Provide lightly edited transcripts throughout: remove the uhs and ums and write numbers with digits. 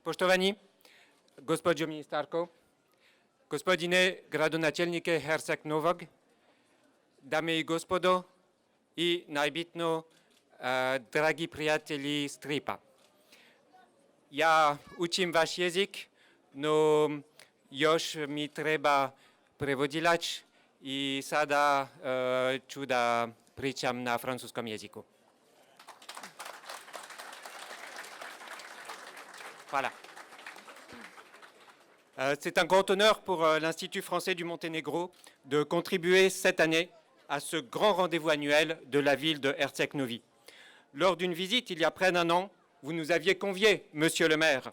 Poštovani gospođo ministarko, gospodine gradonačelnike Herceg Novog, dame i gospodo i najbitno, dragi prijatelji stripa. Ja učim vaš jezik, no još mi treba prevodilač i sada ću da pričam na francuskom jeziku. Voilà. C'est un grand honneur pour l'Institut français du Monténégro de contribuer cette année à ce grand rendez-vous annuel de la ville de Herceg Novi. Lors d'une visite il y a près d'un an, vous nous aviez conviés, monsieur le maire,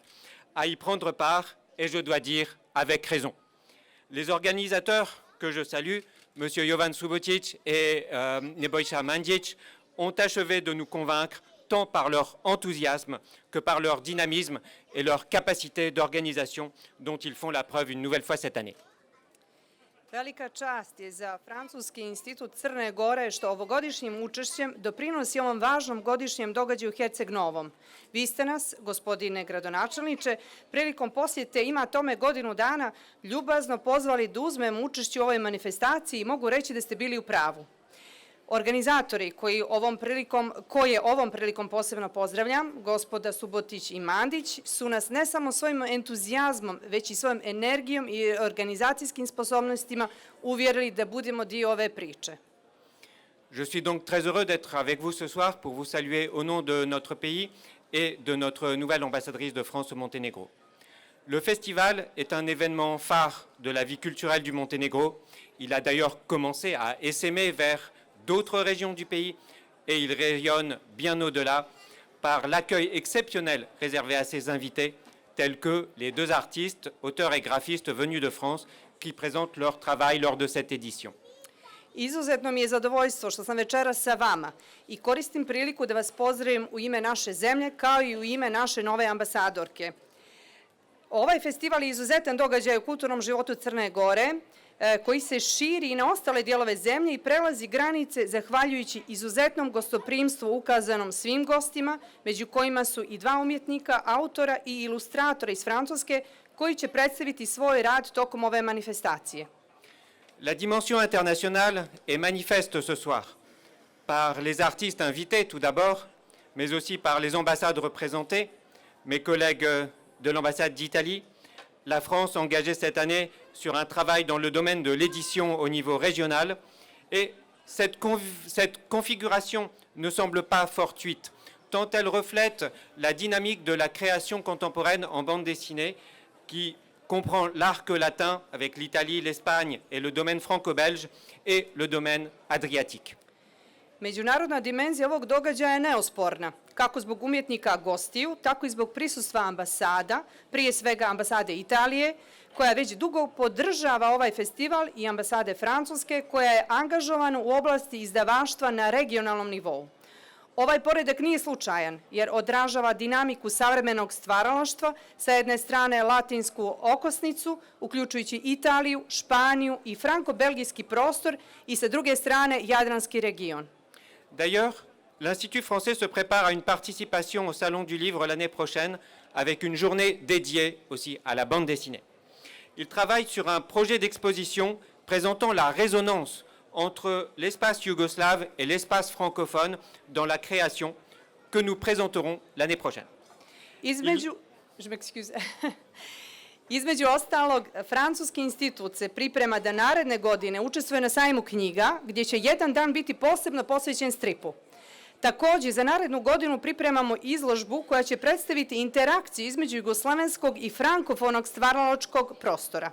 à y prendre part, et je dois dire avec raison. Les organisateurs, que je salue, monsieur Jovan Subotic et Nebojša Mandić, ont achevé de nous convaincre tant par leur enthousiasme que par leur dynamisme et leur capacité d'organisation dont ils font la preuve une nouvelle fois cette année. Velika čast je za Francuski institut Crne Gore što ovogodišnjim učešćem doprinosi ovom važnom godišnjem događaju u Herceg Novom. Vi ste nas, gospodine gradonačelniče, prilikom posjete ima tome godinu dana ljubazno pozvali da uzmemo učešće u ovoj manifestaciji i mogu reći da ste bili u pravu. Organizatori koje ovom prilikom posebno pozdravljam, gospoda Subotić i Mandić, su nas ne samo svojim entuzijazmom, već i svojom energijom i organizacijskim sposobnostima uvjerili da budemo dio ove priče. Je suis donc très heureux d'être avec vous ce soir pour vous saluer au nom de notre pays et de notre nouvelle ambassadrice de France au Monténégro. Le festival est un événement phare de la vie culturelle du Monténégro. Il a d'ailleurs commencé à essaimer vers d'autres régions du pays et il rayonne bien au-delà par l'accueil exceptionnel réservé à ses invités, tels que les deux artistes, auteurs et graphistes venus de France qui présentent leur travail lors de cette édition. Izuzetno mi je zadovoljstvo što sam večeras sa vama i koristim priliku da vas pozdravim u ime naše zemlje kao i u ime naše nove ambasadorke. Ovaj festival je izuzetan događaj u kulturnom životu Crne Gore, koji se širi i na ostale dijelove zemlje i prelazi granice zahvaljujući izuzetnom gostoprimstvu ukazanom svim gostima, među kojima su i dva umjetnika, autora i ilustratora iz Francuske, koji će predstaviti svoj rad tokom ove manifestacije. La dimension internationale est manifeste ce soir, par les artistes invités tout d'abord, mais aussi par les ambassades représentées, mes collègues de l'ambassade d'Italie, la France engagée cette année sur un travail dans le domaine de l'édition au niveau régional. Et cette configuration ne semble pas fortuite, tant elle reflète la dynamique de la création contemporaine en bande dessinée qui comprend l'arc latin avec l'Italie, l'Espagne et le domaine franco-belge et le domaine adriatique. Međunarodna dimenzija ovog događaja je neosporna, kako zbog umjetnika gostiju, tako i zbog prisustva ambasada, prije svega ambasade Italije, koja već dugo podržava ovaj festival, i ambasade Francuske, koja je angažovana u oblasti izdavaštva na regionalnom nivou. Ovaj poredak nije slučajan, jer odražava dinamiku savremenog stvaralaštva, sa jedne strane latinsku okosnicu, uključujući Italiju, Španiju i franko-belgijski prostor, i sa druge strane Jadranski region. D'ailleurs, l'Institut français se prépare à une participation au Salon du Livre l'année prochaine avec une journée dédiée aussi à la bande dessinée. Il travaille sur un projet d'exposition présentant la résonance entre l'espace yougoslave et l'espace francophone dans la création que nous présenterons l'année prochaine. Između ostalog, Francuski institut se priprema da naredne godine učestvuje na sajmu knjiga, gdje će jedan dan biti posebno posvećen stripu. Također, za narednu godinu pripremamo izložbu koja će predstaviti interakciju između jugoslavenskog i frankofonog stvaralačkog prostora.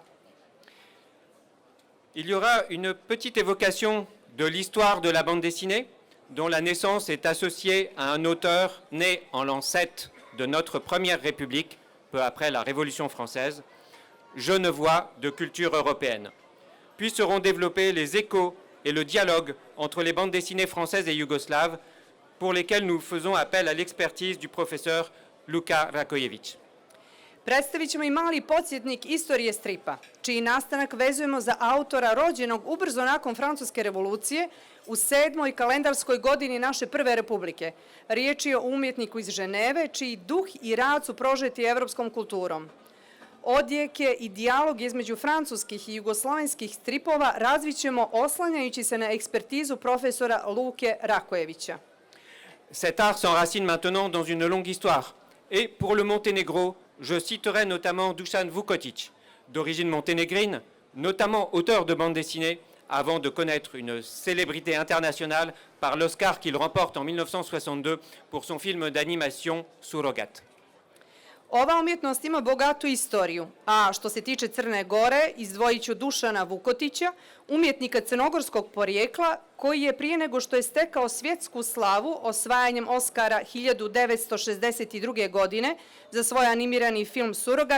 Il y aura une petite évocation de l'histoire de la bande dessinée, dont la naissance est associée à un auteur né en l'an 7 de notre première République, peu après la Révolution française, genevois de culture européenne. Puis seront développés les échos et le dialogue entre les bandes dessinées françaises et yougoslaves, pour lesquelles nous faisons appel à l'expertise du professeur Luka Rakojević. Predstavit ćemo i mali podsjetnik istorije stripa, čiji nastanak vezujemo za autora rođenog ubrzo nakon Francuske revolucije, u 7. kalendarskoj godini naše prve republike. Riječ je o umjetniku iz Ženeve, čiji duh i rad su prožeti evropskom kulturom. Odjeke i dijalog između francuskih i jugoslovenskih stripova razvićemo oslanjajući se na ekspertizu profesora Luke Rakojevića. Cet art s'enracine maintenant dans une longue histoire. Et pour le Monténégro, je citerai notamment Dušan Vukotić, d'origine monténégrine, notamment auteur de bande dessinée, avant de connaître une célébrité internationale par l'Oscar qu'il remporte en 1962 pour son film d'animation Surogat. Ova umjetnost ima bogatu istoriju, a što se tiče Crne Gore, izdvojit ću Dušana Vukotića, umjetnika crnogorskog porijekla, koji je prije nego što je stekao svjetsku slavu osvajanjem Oskara 1962. godine za svoj animirani film Surogat,